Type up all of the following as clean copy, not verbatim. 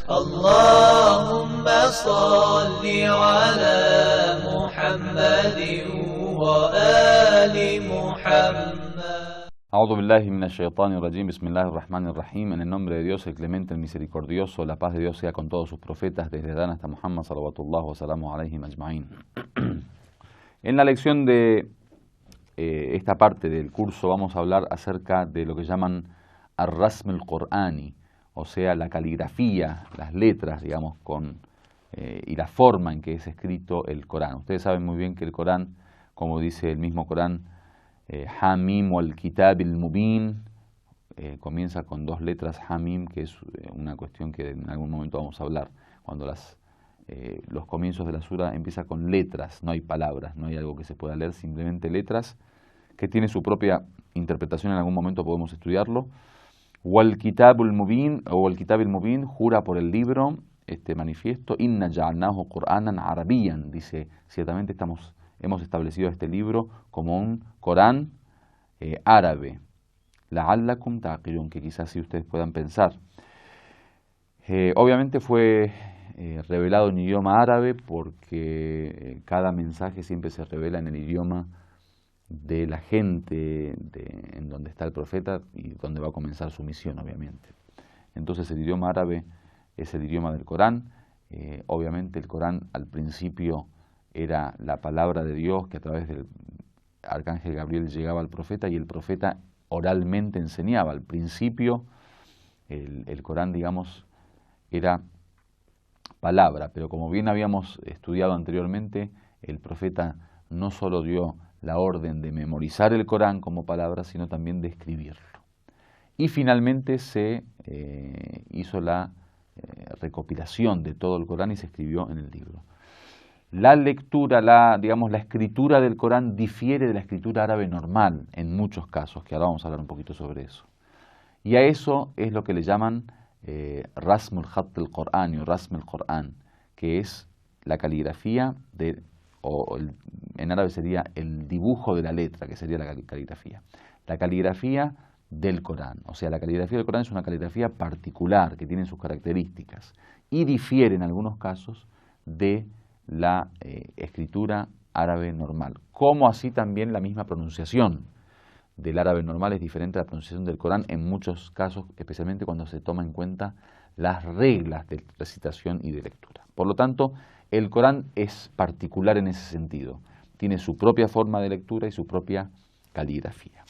اللهم صل على محمد وآل محمد. A'udhu billahi minash shaitanir rajim, bismillahir rahmanir rahim. En el nombre de Dios, el clemente, el misericordioso, la paz de Dios sea con todos sus profetas, desde Adán hasta Muhammad, salawatullah wa salamu alayhi majma'in. En la lección de esta parte del curso vamos a hablar acerca de lo que llaman ar-rasm al-Qur'ani, o sea, la caligrafía, las letras, digamos, y la forma en que es escrito el Corán. Ustedes saben muy bien que el Corán, como dice el mismo Corán, Hamim wal Kitab al Mubin, comienza con dos letras Hamim, que es una cuestión que en algún momento vamos a hablar. Cuando los comienzos de la sura empieza con letras, no hay palabras, no hay algo que se pueda leer, simplemente letras, que tiene su propia interpretación, en algún momento podemos estudiarlo. Wal Kitab al Mubin, o el Kitab al Mubin, jura por el libro, este manifiesto, Inna ja'alnahu Qur'anan Arabiyyan, dice, ciertamente hemos establecido este libro como un Corán árabe, la'allakum ta'qilun, que quizás si ustedes puedan pensar. Obviamente fue revelado en idioma árabe porque cada mensaje siempre se revela en el idioma de la gente en donde está el profeta y donde va a comenzar su misión, obviamente. Entonces el idioma árabe es el idioma del Corán. Obviamente el Corán al principio era la palabra de Dios que a través del arcángel Gabriel llegaba al profeta y el profeta oralmente enseñaba. Al principio el Corán, digamos, era palabra, pero como bien habíamos estudiado anteriormente, el profeta no solo dio la orden de memorizar el Corán como palabra, sino también de escribirlo. Y finalmente se hizo la recopilación de todo el Corán y se escribió en el libro. La lectura, la escritura del Corán difiere de la escritura árabe normal en muchos casos, que ahora vamos a hablar un poquito sobre eso. Y a eso es lo que le llaman Rasm al-Khatt al-Qur'ani o Rasm al-Qur'an, que es la caligrafía, en árabe sería el dibujo de la letra, que sería la caligrafía. La caligrafía del Corán, o sea, la caligrafía del Corán es una caligrafía particular, que tiene sus características, y difiere en algunos casos de la escritura árabe normal, como así también la misma pronunciación del árabe normal es diferente a la pronunciación del Corán en muchos casos, especialmente cuando se toma en cuenta las reglas de recitación y de lectura. Por lo tanto, el Corán es particular en ese sentido, tiene su propia forma de lectura y su propia caligrafía.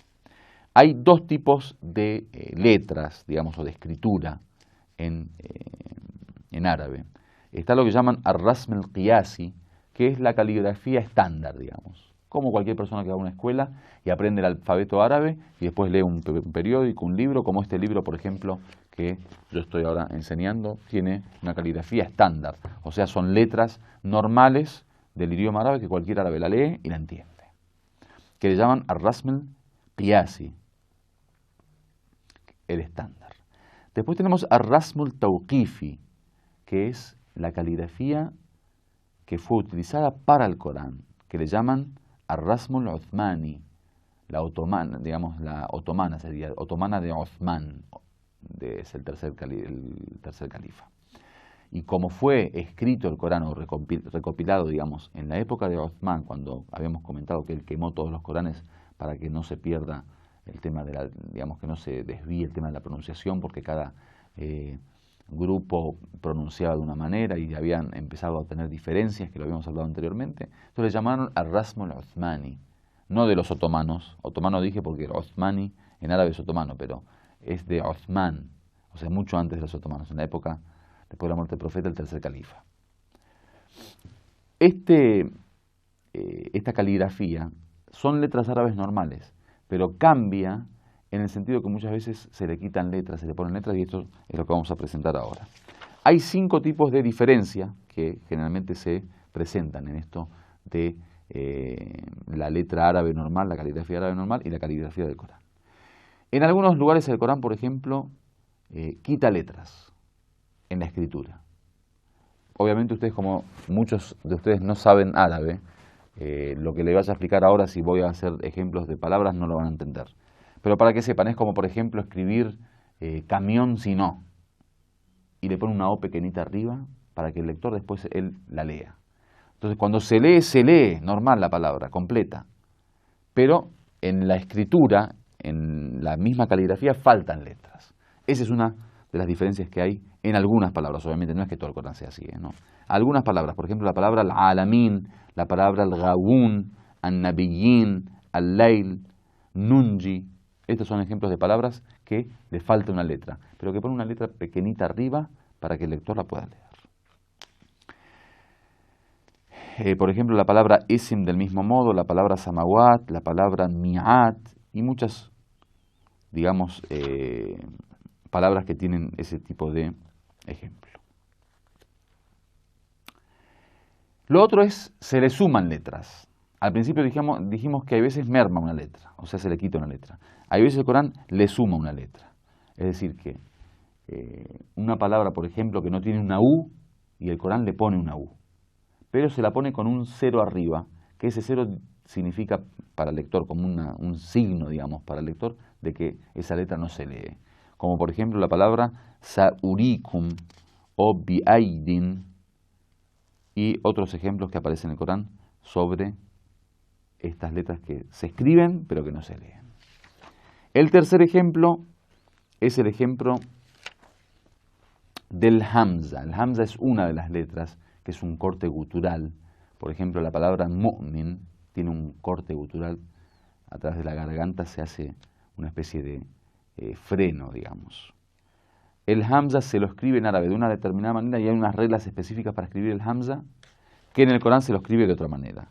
Hay dos tipos de letras, digamos, o de escritura en árabe. Está lo que llaman ar-rasm al-qiyasi, que es la caligrafía estándar, digamos. Como cualquier persona que va a una escuela y aprende el alfabeto árabe y después lee un periódico, un libro, como este libro, por ejemplo, que yo estoy ahora enseñando, tiene una caligrafía estándar. O sea, son letras normales del idioma árabe que cualquier árabe la lee y la entiende. Que le llaman ar-rasm al-qiyasi, el estándar. Después tenemos ar-rasm al-tawqifi, que es la caligrafía que fue utilizada para el Corán, que le llaman ar-rasm al-Uthmani, la otomana, digamos, la otomana sería otomana de Uthman, es el tercer califa. Y como fue escrito el Corán o recopilado, digamos, en la época de Uthman, cuando habíamos comentado que él quemó todos los Coranes para que no se pierda el tema de digamos, que no se desvíe el tema de la pronunciación, porque cada grupo pronunciaba de una manera y habían empezado a tener diferencias, que lo habíamos hablado anteriormente. Entonces le llamaron ar-rasm al-Uthmani, no de los otomanos. Otomano dije porque el Uthmani en árabe es otomano, pero es de Uthman, o sea, mucho antes de los otomanos, en la época después de la muerte del profeta, el tercer califa. Esta caligrafía son letras árabes normales, pero cambia en el sentido que muchas veces se le quitan letras, se le ponen letras, y esto es lo que vamos a presentar ahora. Hay 5 tipos de diferencia que generalmente se presentan en esto de la letra árabe normal, la caligrafía árabe normal y la caligrafía del Corán. En algunos lugares el Corán, por ejemplo, quita letras en la escritura. Obviamente ustedes, como muchos de ustedes no saben árabe, lo que les vaya a explicar ahora, si voy a hacer ejemplos de palabras, no lo van a entender. Pero para que sepan, es como por ejemplo escribir camión si no. y le pone una O pequeñita arriba para que el lector después él la lea. Entonces cuando se lee normal la palabra, completa. Pero en la escritura, en la misma caligrafía, faltan letras. Esa es una de las diferencias que hay en algunas palabras. Obviamente no es que todo el Corán sea así, ¿no? Algunas palabras, por ejemplo la palabra al-alamin, la palabra al-gawun, al-nabiyin, al-layl, nunji. Estos son ejemplos de palabras que le falta una letra, pero que pone una letra pequeñita arriba para que el lector la pueda leer. Por ejemplo, la palabra isim del mismo modo, la palabra samawat, la palabra mi'at y muchas, digamos, palabras que tienen ese tipo de ejemplo. Lo otro es, se le suman letras. Al principio dijimos que hay veces merma una letra, o sea, se le quita una letra. Hay veces el Corán le suma una letra. Es decir, que una palabra, por ejemplo, que no tiene una U, y el Corán le pone una U. Pero se la pone con un cero arriba, que ese cero significa para el lector, como un signo, digamos, para el lector, de que esa letra no se lee. Como por ejemplo la palabra sa'urikum o bi'aidin y otros ejemplos que aparecen en el Corán sobre estas letras que se escriben pero que no se leen. El tercer ejemplo es el ejemplo del hamza. El hamza es una de las letras que es un corte gutural. Por ejemplo, la palabra mu'min tiene un corte gutural. A través de la garganta se hace una especie de freno, digamos. El hamza se lo escribe en árabe de una determinada manera y hay unas reglas específicas para escribir el hamza que en el Corán se lo escribe de otra manera.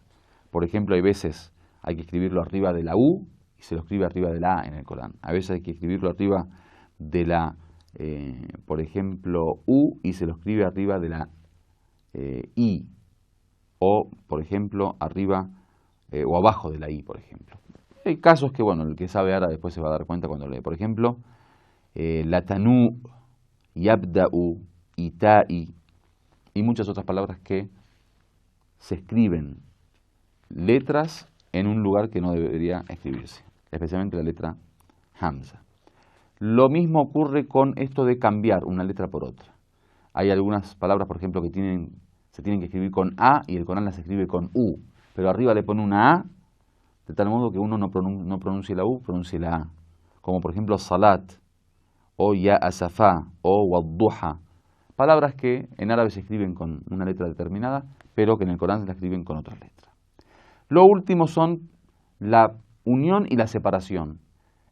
Por ejemplo, hay veces hay que escribirlo arriba de la U y se lo escribe arriba de la A en el Corán. A veces hay que escribirlo arriba de la, por ejemplo, U y se lo escribe arriba de la I, o por ejemplo arriba o abajo de la I, por ejemplo. Hay casos que, bueno, el que sabe árabe después se va a dar cuenta cuando lee. Por ejemplo, latanu, yabda'u, ita'i y muchas otras palabras que se escriben letras en un lugar que no debería escribirse, especialmente la letra hamza. Lo mismo ocurre con esto de cambiar una letra por otra. Hay algunas palabras, por ejemplo, que se tienen que escribir con A y el Corán las escribe con U, pero arriba le pone una A, de tal modo que uno no pronuncie la U, pronuncie la A. Como por ejemplo salat, o ya asafá, o wadduha. Palabras que en árabe se escriben con una letra determinada, pero que en el Corán se la escriben con otra letra. Lo último son la unión y la separación.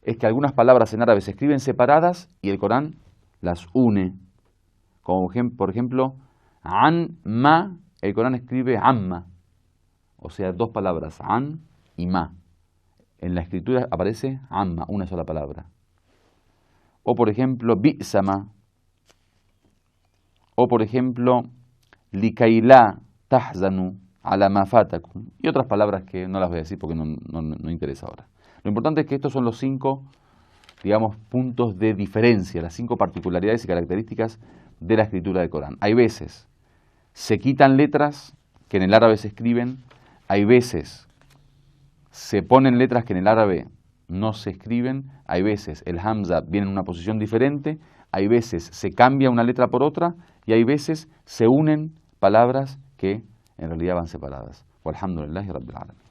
Es que algunas palabras en árabe se escriben separadas y el Corán las une. Como por ejemplo, an, ma, el Corán escribe amma. O sea, dos palabras, an y ma. En la escritura aparece amma, una sola palabra. O por ejemplo, bi'sama. O por ejemplo, likaila tahzanu ala ma fatakum. Y otras palabras que no las voy a decir porque no interesa ahora. Lo importante es que estos son los 5, digamos, puntos de diferencia, las 5 particularidades y características de la escritura del Corán. Hay veces se quitan letras que en el árabe se escriben, hay veces se ponen letras que en el árabe no se escriben, hay veces el hamza viene en una posición diferente, hay veces se cambia una letra por otra y hay veces se unen palabras que en realidad van separadas. Walhamdulillahi Rabbil Alamin.